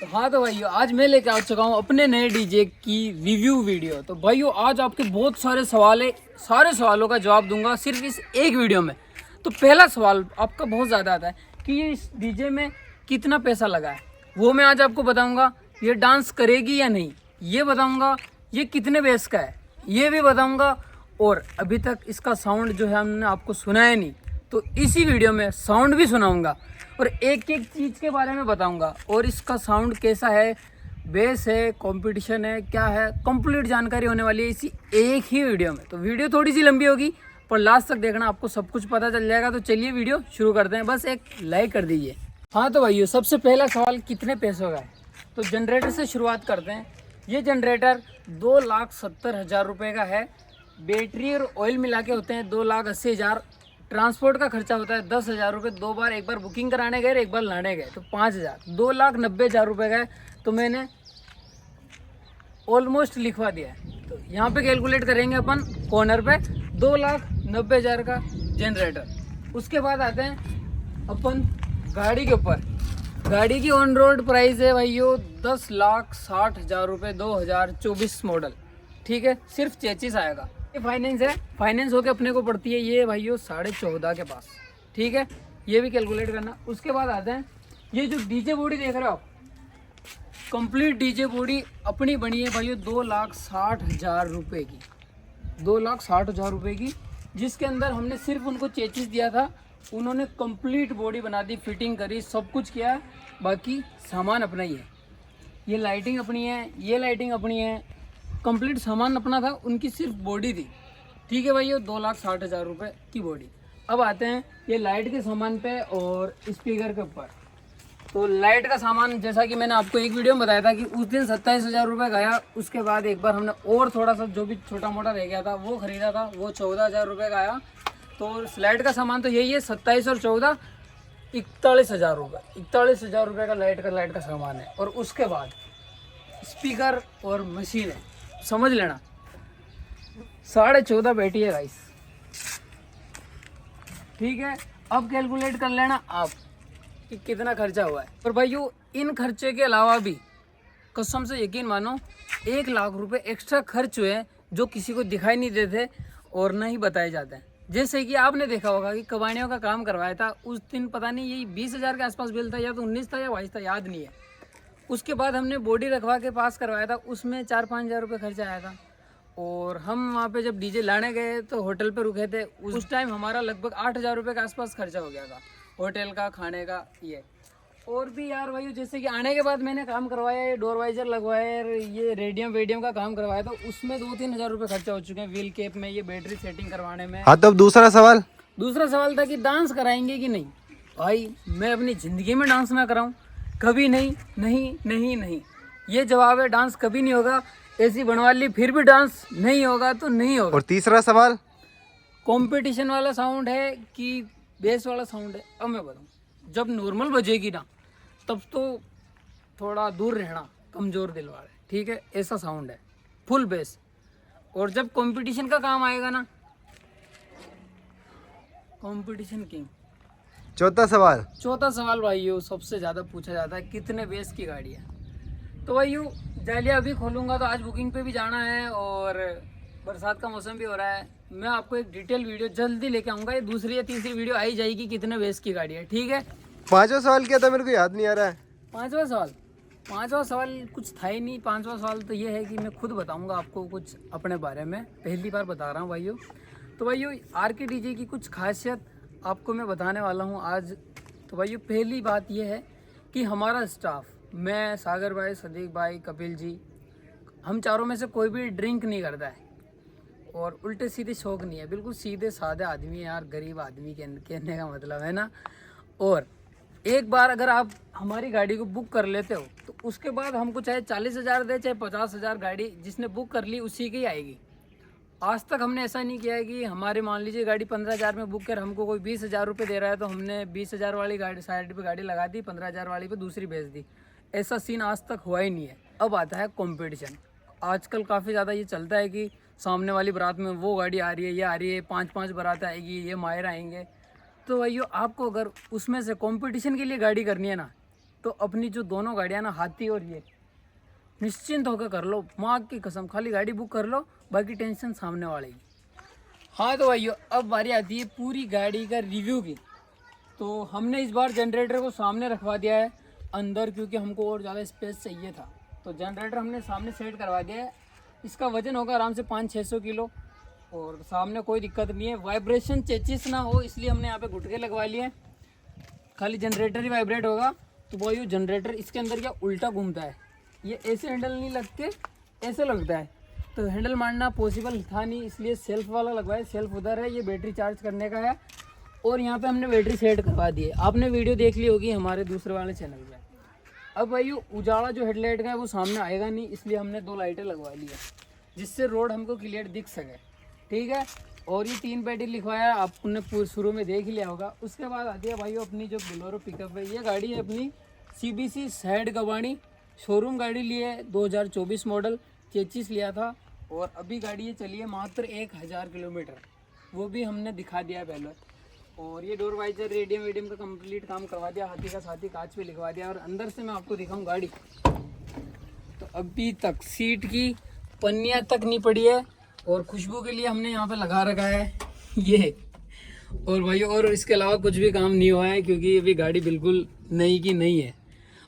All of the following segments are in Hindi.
हाँ तो भाइयों आज मैं लेके आ चुका हूँ अपने नए डीजे की रिव्यू वीडियो। तो भाइयों आज आपके बहुत सारे सवाल है, सारे सवालों का जवाब दूंगा सिर्फ इस एक वीडियो में। तो पहला सवाल आपका बहुत ज़्यादा आता है कि ये इस डीजे में कितना पैसा लगा है, वो मैं आज आपको बताऊंगा। ये डांस करेगी या नहीं ये बताऊंगा, ये कितने बेस का है ये भी बताऊंगा, और अभी तक इसका साउंड जो है हमने आपको सुनाया नहीं, तो इसी वीडियो में साउंड भी सुनाऊंगा और एक एक चीज़ के बारे में बताऊंगा और इसका साउंड कैसा है, बेस है, कंपटीशन है, क्या है, कंप्लीट जानकारी होने वाली है इसी एक ही वीडियो में। तो वीडियो थोड़ी सी लंबी होगी पर लास्ट तक देखना, आपको सब कुछ पता चल जाएगा। तो चलिए वीडियो शुरू करते हैं, बस एक लाइक कर दीजिए। हाँ तो भाइयों सबसे पहला सवाल कितने पैसों का है, तो जनरेटर से शुरुआत करते हैं। ये जनरेटर 2,70,000 रुपये का है। बैटरी और ऑयल मिला के होते हैं 2,80,000। ट्रांसपोर्ट का खर्चा होता है 10,000 रुपये, दो बार, एक बार बुकिंग कराने गए, एक बार लाने गए, तो 5,000, 2,90,000 रुपये का है। तो मैंने ऑलमोस्ट लिखवा दिया है। तो यहाँ पे कैलकुलेट करेंगे अपन कॉर्नर पे 2,90,000 का जनरेटर। उसके बाद आते हैं अपन गाड़ी के ऊपर। गाड़ी की ऑन रोड प्राइस है भाइयों 10,60,000 रुपये, 2024 मॉडल। ठीक है, सिर्फ चेचिस आएगा। ये फाइनेंस है, फाइनेंस होके अपने को पड़ती है ये भाइयों 14,500 के पास। ठीक है, ये भी कैलकुलेट करना। उसके बाद आते हैं ये जो डीजे बॉडी देख रहे हो आप, कंप्लीट डीजे बॉडी अपनी बनी है भाइयों 2,60,000 रुपये की, 2,60,000 रुपये की, जिसके अंदर हमने सिर्फ उनको चेचिस दिया था, उन्होंने कंप्लीट बॉडी बना दी, फिटिंग करी, सब कुछ किया, बाकी सामान अपना ही है। ये लाइटिंग अपनी है, ये लाइटिंग अपनी है, कंप्लीट सामान अपना था, उनकी सिर्फ बॉडी थी। ठीक है भाई, 2,60,000 रुपये की बॉडी। अब आते हैं ये लाइट के सामान पे और स्पीकर के ऊपर। तो लाइट का सामान जैसा कि मैंने आपको एक वीडियो में बताया था कि उस दिन 27,000 रुपये गया। उसके बाद एक बार हमने और थोड़ा सा जो भी छोटा मोटा रह गया था वो ख़रीदा था, वो 14,000 रुपये का आया। तो लाइट का सामान तो यही है, 27 और 14, 41,000 रुपये, 41,000 रुपये का लाइट का सामान है। और उसके बाद स्पीकर और मशीन है, समझ लेना 14.5 बैठी है गाइस। ठीक है, अब कैलकुलेट कर लेना आप कि कितना खर्चा हुआ है। और भाइयों इन खर्चे के अलावा भी कसम से यकीन मानो 1 लाख रुपए एक्स्ट्रा खर्च हुए हैं, जो किसी को दिखाई नहीं देते और ना ही बताए जाते हैं। जैसे कि आपने देखा होगा कि कबाड़ियों का काम करवाया था, उस दिन पता नहीं यही 20,000 के आसपास बिल था, या तो 19 था या 22 था, याद नहीं है। उसके बाद हमने बॉडी रखवा के पास करवाया था, उसमें 4-5 हज़ार रुपये खर्चा आया था। और हम वहाँ पे जब डीजे लाने गए तो होटल पे रुके थे, उस टाइम हमारा लगभग 8,000 रुपये के आसपास खर्चा हो गया था, होटल का, खाने का, ये और भी यार भाई। जैसे कि आने के बाद मैंने काम करवाया, ये डोर वाइजर लगवाया, ये रेडियम का काम करवाया, तो उसमें 2-3 हज़ार रुपये खर्चा हो चुके हैं। व्हील केप में, ये बैटरी सेटिंग करवाने में। हाँ, तब दूसरा सवाल था कि डांस कराएंगे कि नहीं। भाई मैं अपनी ज़िंदगी में डांस ना कराऊं, कभी नहीं, नहीं नहीं नहीं, ये जवाब है। डांस कभी नहीं होगा, ऐसी बनवा ली फिर भी डांस नहीं होगा तो नहीं होगा। और तीसरा सवाल कंपटीशन वाला साउंड है कि बेस वाला साउंड है। अब मैं बताऊं, जब नॉर्मल बजेगी ना तब तो थोड़ा दूर रहना, कमज़ोर दिल वाले। ठीक है, ऐसा साउंड है, फुल बेस। और जब कंपटीशन का काम आएगा ना, कंपटीशन किंग। चौथा सवाल भाइयों सबसे ज़्यादा पूछा जाता है कितने बेस की गाड़ी है। तो भाइयों जालिया अभी खोलूँगा तो आज बुकिंग पे भी जाना है और बरसात का मौसम भी हो रहा है। मैं आपको एक डिटेल वीडियो जल्दी लेके आऊँगा, ये दूसरी या तीसरी वीडियो आई जाएगी कितने बेस की गाड़ी है। ठीक है, पांचवा सवाल क्या था, मेरे को याद नहीं आ रहा है। पांचवा सवाल कुछ था ही नहीं। पांचवा सवाल तो ये है कि मैं खुद बताऊँगा आपको कुछ अपने बारे में, पहली बार बता रहा हूँ भाइयों। तो भाइयों आरके डीजे की कुछ खासियत आपको मैं बताने वाला हूँ आज। तो भाइयों पहली बात यह है कि हमारा स्टाफ, मैं, सागर भाई, सदीक भाई, कपिल जी, हम चारों में से कोई भी ड्रिंक नहीं करता है और उल्टे सीधे शौक नहीं है, बिल्कुल सीधे साधे आदमी है यार, गरीब आदमी कहने का मतलब है ना। और एक बार अगर आप हमारी गाड़ी को बुक कर लेते हो तो उसके बाद हमको चाहे 40,000 दे चाहे 50,000, गाड़ी जिसने बुक कर ली उसी की आएगी। आज तक हमने ऐसा नहीं किया है कि हमारे, मान लीजिए गाड़ी 15,000 में बुक कर हमको कोई 20,000 रुपये दे रहा है तो हमने 20,000 वाली गाड़ी साइड पे गाड़ी लगा दी, 15,000 वाली पे दूसरी भेज दी। ऐसा सीन आज तक हुआ ही नहीं है। अब आता है कंपटीशन। आजकल काफ़ी ज़्यादा ये चलता है कि सामने वाली बारात में वो गाड़ी आ रही है, ये आ रही है, 5-5 बारात आएगी, ये मायर आएंगे। तो भाइयों आपको अगर उसमें से कंपटीशन के लिए गाड़ी करनी है ना, तो अपनी जो दोनों गाड़ियाँ ना, हाथी और ये, निश्चिंत होकर कर लो, माँ की कसम, खाली गाड़ी बुक कर लो, बाकी टेंशन सामने वाले की। हाँ तो भाइयों, अब बारी आती है पूरी गाड़ी का रिव्यू की। तो हमने इस बार जनरेटर को सामने रखवा दिया है अंदर, क्योंकि हमको और ज़्यादा स्पेस चाहिए था। तो जनरेटर हमने सामने सेट करवा दिया है। इसका वजन होगा आराम से 500-600 किलो, और सामने कोई दिक्कत नहीं है। वाइब्रेशन चेचिस ना हो इसलिए हमने यहाँ पे गुटके लगवा लिए। खाली जनरेटर ही वाइब्रेट होगा। तो भाइयों, जनरेटर इसके अंदर क्या उल्टा घूमता है, ये ऐसे हैंडल नहीं लग के ऐसे लगता है, तो हैंडल मारना पॉसिबल था नहीं, इसलिए सेल्फ वाला लगवाया। सेल्फ उधर है, ये बैटरी चार्ज करने का है, और यहाँ पे हमने बैटरी सेट करवा दी है। आपने वीडियो देख ली होगी हमारे दूसरे वाले चैनल पे। अब भाई उजाला जो हेडलाइट का है वो सामने आएगा नहीं, इसलिए हमने 2 लाइटें लगवा ली है, जिससे रोड हमको क्लियर दिख सके, ठीक है। और ये 3 बैटरी लिखवाया, आपने शुरू में देख ही लिया होगा। उसके बाद आती है भाई अपनी जो बोलेरो पिकअप है। ये गाड़ी है अपनी CBC सैड गवानी, शोरूम गाड़ी ली है, 2024 मॉडल, चेचिस लिया था। और अभी गाड़ी ये चली है मात्र 1000 किलोमीटर, वो भी हमने दिखा दिया पहले। और ये डोर वाइजर रेडियम वेडियम का कंप्लीट काम करवा दिया, हाथी का साथी कांच पे लिखवा दिया। और अंदर से मैं आपको दिखाऊं गाड़ी, तो अभी तक सीट की पन्नियाँ तक नहीं पड़ी है। और खुशबू के लिए हमने यहाँ पे लगा रखा है ये। और भाई, और इसके अलावा कुछ भी काम नहीं हुआ है, क्योंकि अभी गाड़ी बिल्कुल नई की नई है।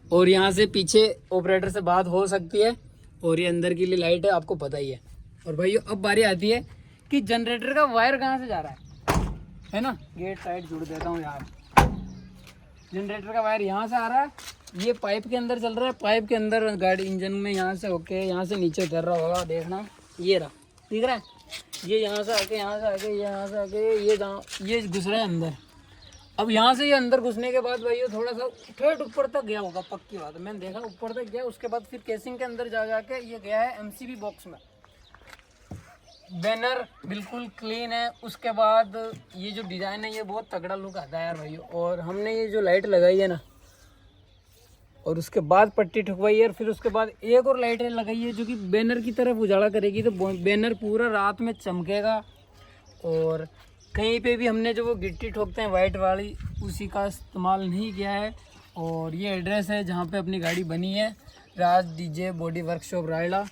और यहाँ से पीछे ऑपरेटर से बात हो सकती है। और ये अंदर के लिए लाइट है, आपको पता ही है। और भाई अब बारी आती है कि जनरेटर का वायर कहाँ से जा रहा है ना। गेट साइड जुड़ देता हूँ यार। जनरेटर का वायर यहाँ से आ रहा है, ये पाइप के अंदर चल रहा है। पाइप के अंदर गाड़ी इंजन में यहाँ से होके यहाँ से नीचे उतर रहा होगा, देखना ये रहा, दिख रहा है। ये यहाँ से आके यहाँ से आके यहाँ से आके ये घुस रहा है अंदर। अब यहाँ से ये अंदर घुसने के बाद भाई ये थोड़ा सा ठेठ ऊपर तक गया होगा, पक्की बात है, मैंने देखा ऊपर तक गया। उसके बाद फिर केसिंग के अंदर जा जाके ये गया है MCB बॉक्स में। बैनर बिल्कुल क्लीन है। उसके बाद ये जो डिज़ाइन है ये बहुत तगड़ा लुक आता है यार भाई। और हमने ये जो लाइट लगाई है ना, और उसके बाद पट्टी ठुकवाई है, और फिर उसके बाद एक और लाइट लगाई है जो कि बैनर की तरफ उजाला करेगी। तो बैनर पूरा रात में चमकेगा। और कहीं पे भी हमने जो वो गिट्टी ठोकते हैं वाइट वाली, उसी का इस्तेमाल नहीं किया है। और ये एड्रेस है जहाँ पे अपनी गाड़ी बनी है, राज DJ बॉडी वर्कशॉप रायला।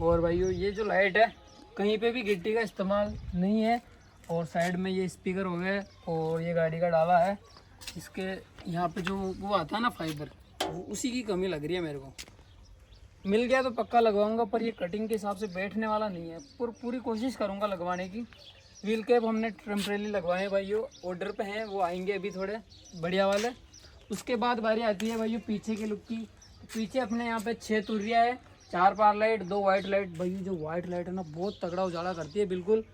और भाई ये जो लाइट है, कहीं पे भी गिट्टी का इस्तेमाल नहीं है। और साइड में ये स्पीकर हो गए, और ये गाड़ी का डाला है। इसके यहाँ पे जो वो आता है ना फाइबर, उसी की कमी लग रही है मेरे को। मिल गया तो पक्का लगवाऊंगा, पर ये कटिंग के हिसाब से बैठने वाला नहीं है। पूरी कोशिश करूंगा लगवाने की। व्हील कैप हमने टेम्परेरी लगवाए हैं भाइयों, ऑर्डर पे हैं, वो आएंगे अभी थोड़े बढ़िया वाले। उसके बाद बारी आती है भाइयों पीछे के लुक की। पीछे अपने यहाँ पे 6 तुरिया है, 4 पार लाइट, 2 वाइट लाइट। भाई जो वाइट लाइट है ना, बहुत तगड़ा उजाला करती है, बिल्कुल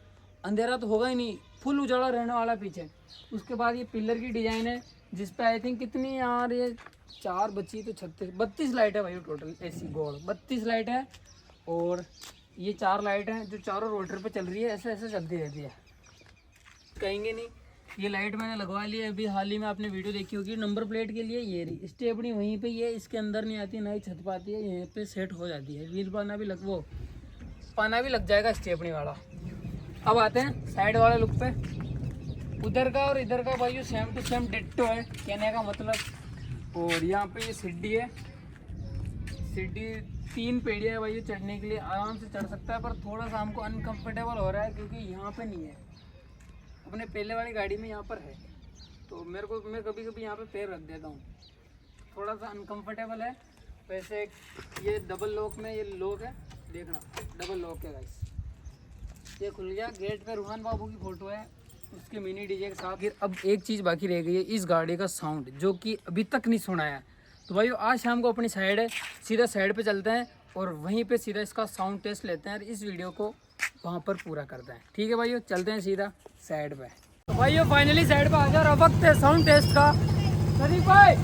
अंधेरा तो होगा ही नहीं, फुल उजाला रहने वाला पीछे। उसके बाद ये पिलर की डिज़ाइन है, जिस पे आई थिंक कितनी यार, ये 4 बची तो 32 लाइट है भाई टोटल। AC गोल 32 लाइट है। और ये 4 लाइट हैं जो चारों रोटर पे चल रही है, ऐसे ऐसे चलती रहती है, कहेंगे नहीं। ये लाइट मैंने लगवा ली है अभी हाल ही में, आपने वीडियो देखी होगी। नंबर प्लेट के लिए ये रही स्टेपनी वहीं पे, ये इसके अंदर नहीं आती, ना ही छत पाती है, यहीं पे सेट हो जाती है। व्हील पाना भी लग जाएगा स्टेपनी वाला। अब आते हैं साइड वाले लुक पे। उधर का और इधर का भाई सेम टू सेम डिट्टो है, कहने का मतलब। और यहाँ पे ये सीढ़ी है, सीढ़ी 3 पेड़ियाँ है भाई, चढ़ने के लिए आराम से चढ़ सकता है। पर थोड़ा सा हमको अनकंफर्टेबल हो रहा है, क्योंकि यहाँ पे नहीं है, अपने पहले वाली गाड़ी में यहाँ पर है। तो मैं कभी कभी यहाँ पे पैर रख देता हूँ, थोड़ा सा अनकंफर्टेबल है। वैसे ये डबल लॉक में ये लॉक है, देखना डबल लॉक है गाइस। ये खुल गया। गेट पे रूहान बाबू की फ़ोटो है, उसके मिनी DJ के साथ। फिर अब एक चीज़ बाकी रह गई है, इस गाड़ी का साउंड, जो कि अभी तक नहीं सुना है। तो भाई आज शाम को अपनी साइड है, सीधा साइड पे चलते हैं, और वहीं पे सीधा इसका साउंड टेस्ट लेते हैं, और इस वीडियो को वहाँ पर पूरा करते हैं। ठीक है भाइयों, चलते हैं सीधा साइड पे। तो भाइयों फाइनली साइड पे आ गया, और अब वक्त है साउंड टेस्ट का। शरीफ भाई